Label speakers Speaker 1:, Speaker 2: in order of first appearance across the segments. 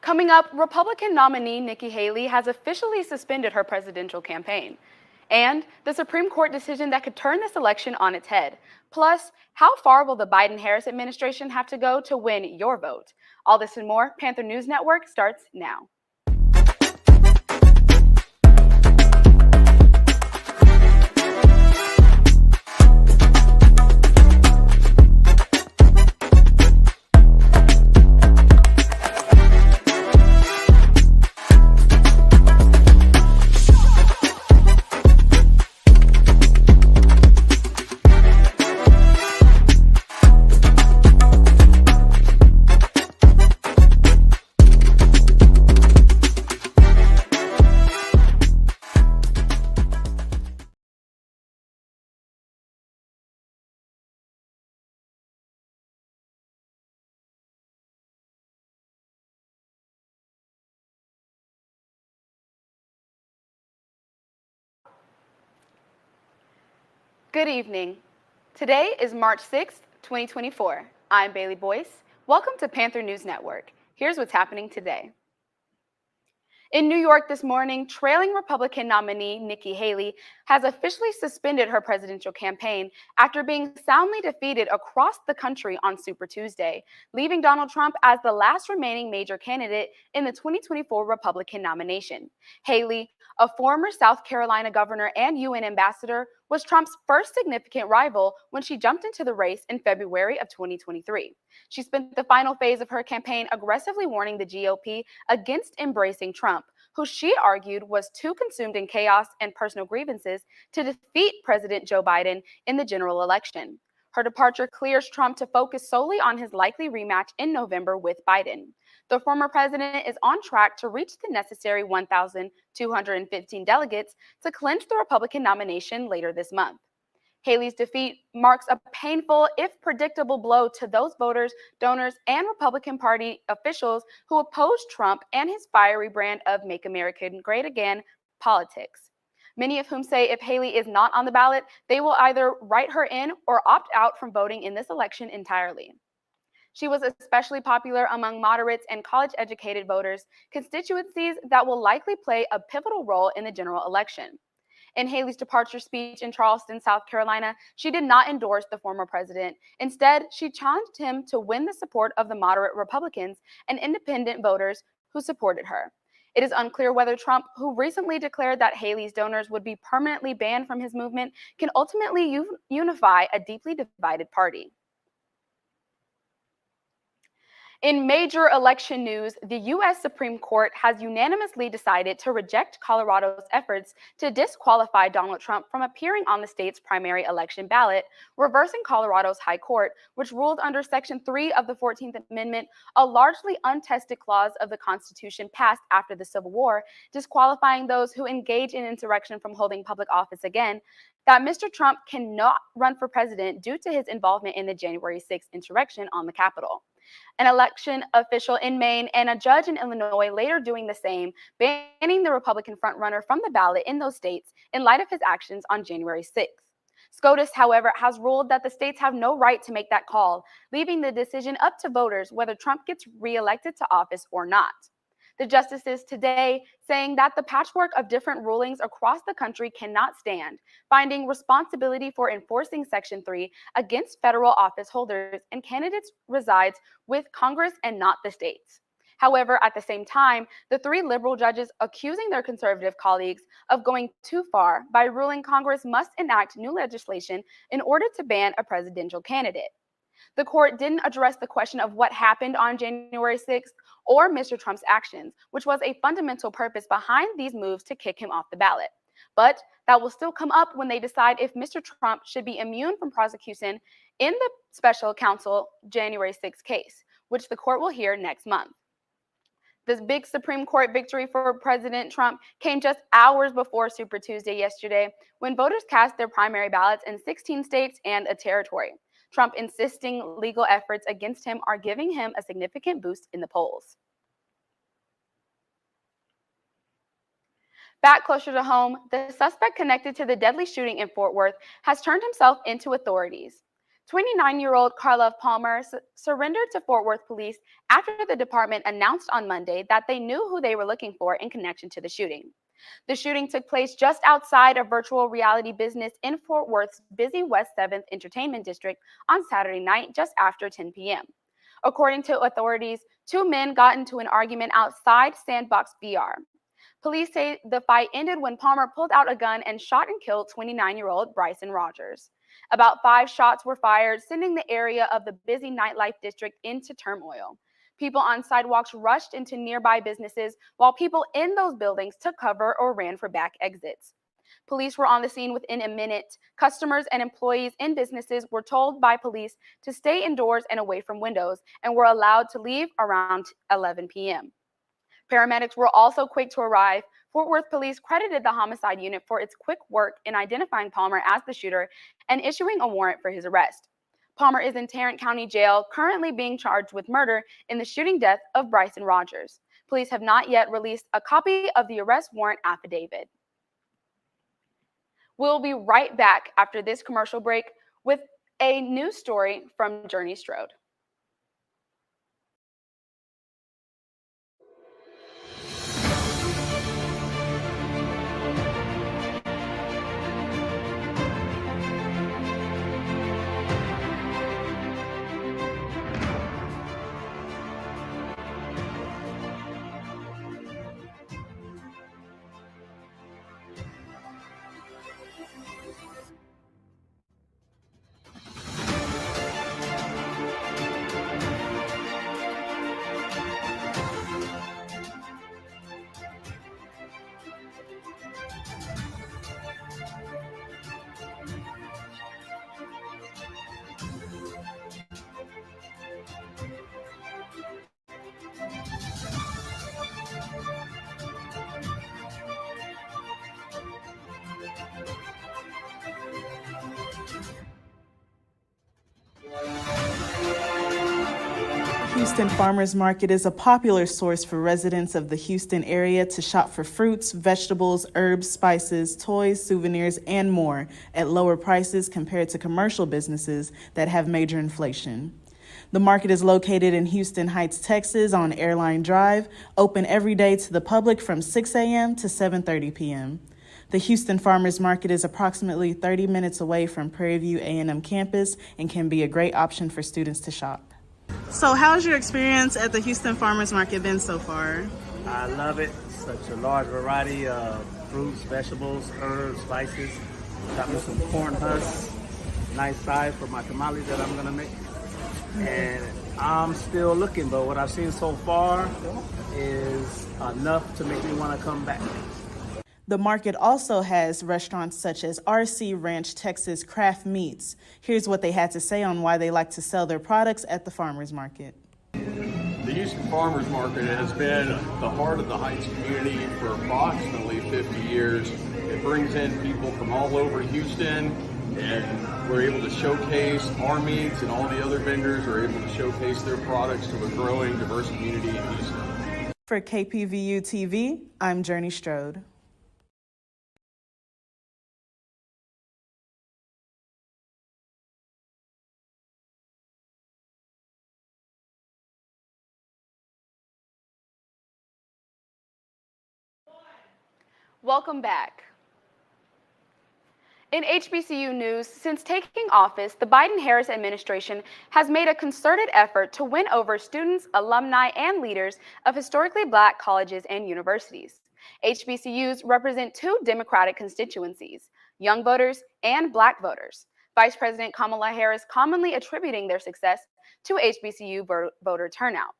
Speaker 1: Coming up, Republican nominee Nikki Haley has officially suspended her presidential campaign. And the Supreme Court decision that could turn this election on its head. Plus, how far will the Biden-Harris administration have to go to win your vote? All this and more, Panther News Network starts now. Good evening. Today is March 6th, 2024. I'm Bailey Boyce. Welcome to Panther News Network. Here's what's happening today. In New York this morning, trailing Republican nominee Nikki Haley has officially suspended her presidential campaign after being soundly defeated across the country on Super Tuesday, leaving Donald Trump as the last remaining major candidate in the 2024 Republican nomination. Haley, a former South Carolina governor and UN ambassador, was Trump's first significant rival when she jumped into the race in February of 2023. She spent the final phase of her campaign aggressively warning the GOP against embracing Trump, who she argued was too consumed in chaos and personal grievances to defeat President Joe Biden in the general election. Her departure clears Trump to focus solely on his likely rematch in November with Biden. The former president is on track to reach the necessary 1,215 delegates to clinch the Republican nomination later this month. Haley's defeat marks a painful, if predictable, blow to those voters, donors, and Republican Party officials who opposed Trump and his fiery brand of Make America Great Again politics. Many of whom say if Haley is not on the ballot, they will either write her in or opt out from voting in this election entirely. She was especially popular among moderates and college-educated voters, constituencies that will likely play a pivotal role in the general election. In Haley's departure speech in Charleston, South Carolina, she did not endorse the former president. Instead, she challenged him to win the support of the moderate Republicans and independent voters who supported her. It is unclear whether Trump, who recently declared that Haley's donors would be permanently banned from his movement, can ultimately unify a deeply divided party. In major election news, the U.S. Supreme Court has unanimously decided to reject Colorado's efforts to disqualify Donald Trump from appearing on the state's primary election ballot, reversing Colorado's High Court, which ruled under Section 3 of the 14th Amendment, a largely untested clause of the Constitution passed after the Civil War, disqualifying those who engage in insurrection from holding public office again, that Mr. Trump cannot run for president due to his involvement in the January 6th insurrection on the Capitol. An election official in Maine and a judge in Illinois later doing the same, banning the Republican frontrunner from the ballot in those states in light of his actions on January 6th. SCOTUS, however, has ruled that the states have no right to make that call, leaving the decision up to voters whether Trump gets reelected to office or not. The justices today saying that the patchwork of different rulings across the country cannot stand, finding responsibility for enforcing Section 3 against federal office holders and candidates resides with Congress and not the states. However, at the same time, the three liberal judges accusing their conservative colleagues of going too far by ruling Congress must enact new legislation in order to ban a presidential candidate. The court didn't address the question of what happened on January 6th or Mr. Trump's actions, which was a fundamental purpose behind these moves to kick him off the ballot. But that will still come up when they decide if Mr. Trump should be immune from prosecution in the special counsel January 6th case, which the court will hear next month. This big Supreme Court victory for President Trump came just hours before Super Tuesday yesterday, when voters cast their primary ballots in 16 states and a territory. Trump insisting legal efforts against him are giving him a significant boost in the polls. Back closer to home, the suspect connected to the deadly shooting in Fort Worth has turned himself into authorities. 29-year-old Karlov Palmer surrendered to Fort Worth police after the department announced on Monday that they knew who they were looking for in connection to the shooting. The shooting took place just outside a virtual reality business in Fort Worth's busy West 7th Entertainment District on Saturday night just after 10 p.m. According to authorities, two men got into an argument outside Sandbox VR. Police say the fight ended when Palmer pulled out a gun and shot and killed 29-year-old Bryson Rogers. About 5 shots were fired, sending the area of the busy nightlife district into turmoil. People on sidewalks rushed into nearby businesses, while people in those buildings took cover or ran for back exits. Police were on the scene within a minute. Customers and employees in businesses were told by police to stay indoors and away from windows and were allowed to leave around 11 p.m. Paramedics were also quick to arrive. Fort Worth police credited the homicide unit for its quick work in identifying Palmer as the shooter and issuing a warrant for his arrest. Palmer is in Tarrant County Jail, currently being charged with murder in the shooting death of Bryson Rogers. Police have not yet released a copy of the arrest warrant affidavit. We'll be right back after this commercial break with a news story from Journey Strode.
Speaker 2: Houston Farmers Market is a popular source for residents of the Houston area to shop for fruits, vegetables, herbs, spices, toys, souvenirs, and more at lower prices compared to commercial businesses that have major inflation. The market is located in Houston Heights, Texas on Airline Drive, open every day to the public from 6 a.m. to 7:30 p.m. The Houston Farmers Market is approximately 30 minutes away from Prairie View A&M campus and can be a great option for students to shop. So how's your experience at the Houston Farmers Market been so far?
Speaker 3: I love it. Such a large variety of fruits, vegetables, herbs, spices. Got me some corn husks, nice size for my tamales that I'm gonna make. And I'm still looking, but what I've seen so far is enough to make me want to come back.
Speaker 2: The market also has restaurants such as RC Ranch Texas Craft Meats. Here's what they had to say on why they like to sell their products at the farmers market.
Speaker 4: The Houston Farmers Market has been the heart of the Heights community for approximately 50 years. It brings in people from all over Houston, and we're able to showcase our meats, and all the other vendors are able to showcase their products to a growing, diverse community in Houston.
Speaker 2: For KPVU-TV, I'm Journey Strode.
Speaker 1: Welcome back. In HBCU news, since taking office, the Biden-Harris administration has made a concerted effort to win over students, alumni, and leaders of historically Black colleges and universities. HBCUs represent two Democratic constituencies, young voters and Black voters. Vice President Kamala Harris commonly attributing their success to HBCU voter turnout.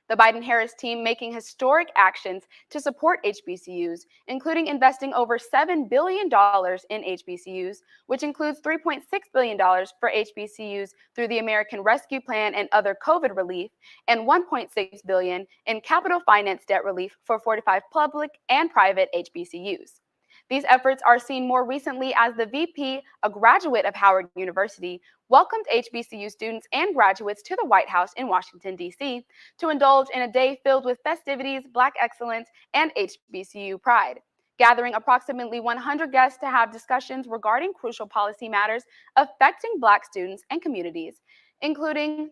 Speaker 1: The Biden-Harris team making historic actions to support HBCUs, including investing over $7 billion in HBCUs, which includes $3.6 billion for HBCUs through the American Rescue Plan and other COVID relief, and $1.6 billion in capital finance debt relief for 45 public and private HBCUs. These efforts are seen more recently as the VP, a graduate of Howard University, welcomed HBCU students and graduates to the White House in Washington, D.C. to indulge in a day filled with festivities, Black excellence, and HBCU pride. gathering approximately 100 guests to have discussions regarding crucial policy matters affecting Black students and communities, including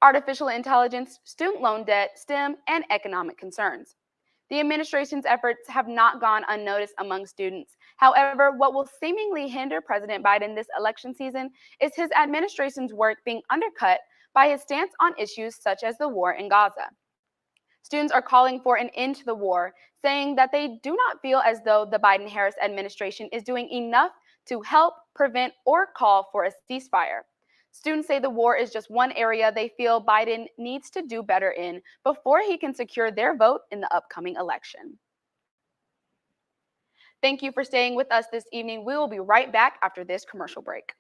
Speaker 1: artificial intelligence, student loan debt, STEM, and economic concerns. The administration's efforts have not gone unnoticed among students. However, what will seemingly hinder President Biden this election season is his administration's work being undercut by his stance on issues such as the war in Gaza. Students are calling for an end to the war, saying that they do not feel as though the Biden-Harris administration is doing enough to help, prevent, or call for a ceasefire. Students say the war is just one area they feel Biden needs to do better in before he can secure their vote in the upcoming election. Thank you for staying with us this evening. We will be right back after this commercial break.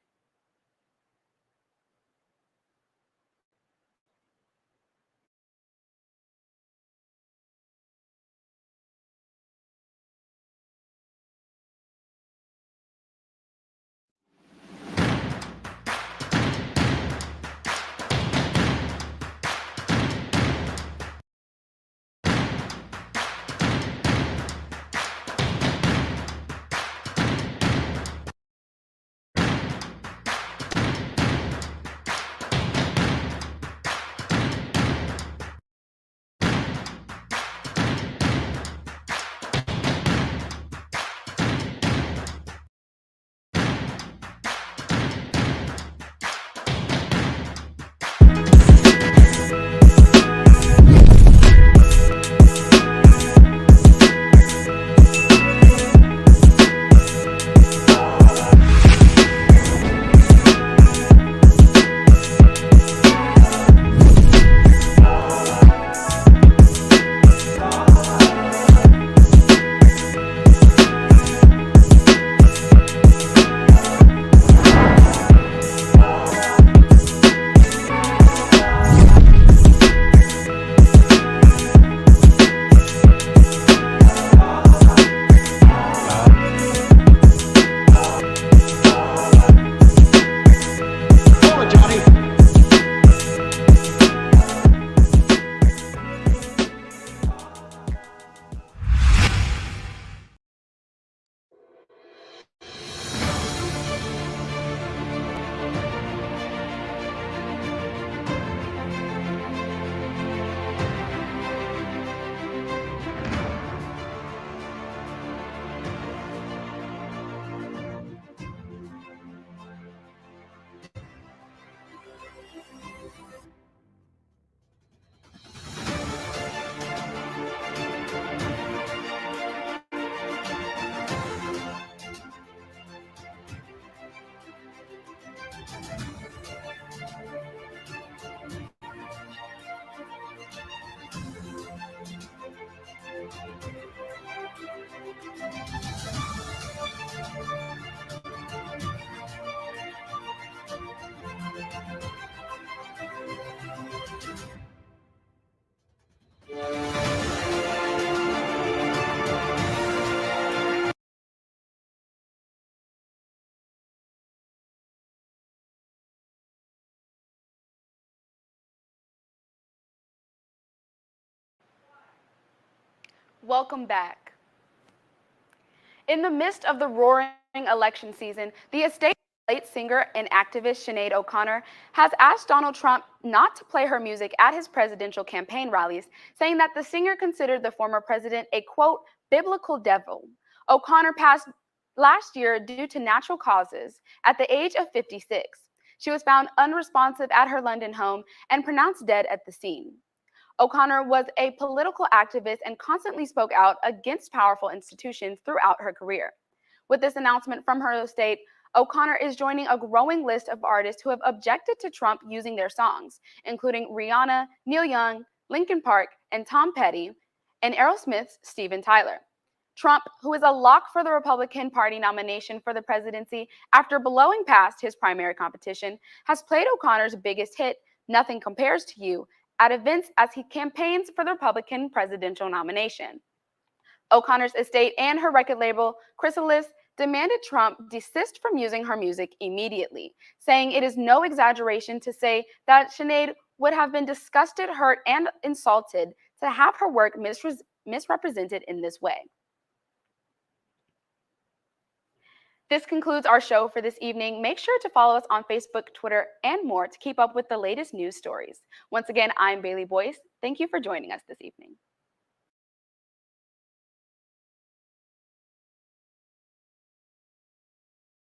Speaker 1: Welcome back. In the midst of the roaring election season, the estate of late singer and activist Sinead O'Connor has asked Donald Trump not to play her music at his presidential campaign rallies, saying that the singer considered the former president a, quote, biblical devil. O'Connor passed last year due to natural causes at the age of 56. She was found unresponsive at her London home and pronounced dead at the scene. O'Connor was a political activist and constantly spoke out against powerful institutions throughout her career. With this announcement from her estate, O'Connor is joining a growing list of artists who have objected to Trump using their songs, including Rihanna, Neil Young, Linkin Park, and Tom Petty, and Aerosmith's Steven Tyler. Trump, who is a lock for the Republican Party nomination for the presidency after blowing past his primary competition, has played O'Connor's biggest hit, Nothing Compares to You, at events as he campaigns for the Republican presidential nomination. O'Connor's estate and her record label, Chrysalis, demanded Trump desist from using her music immediately, saying it is no exaggeration to say that Sinead would have been disgusted, hurt, and insulted to have her work misrepresented in this way. This concludes our show for this evening. Make sure to follow us on Facebook, Twitter, and more to keep up with the latest news stories. Once again, I'm Bailey Boyce. Thank you for joining us this evening.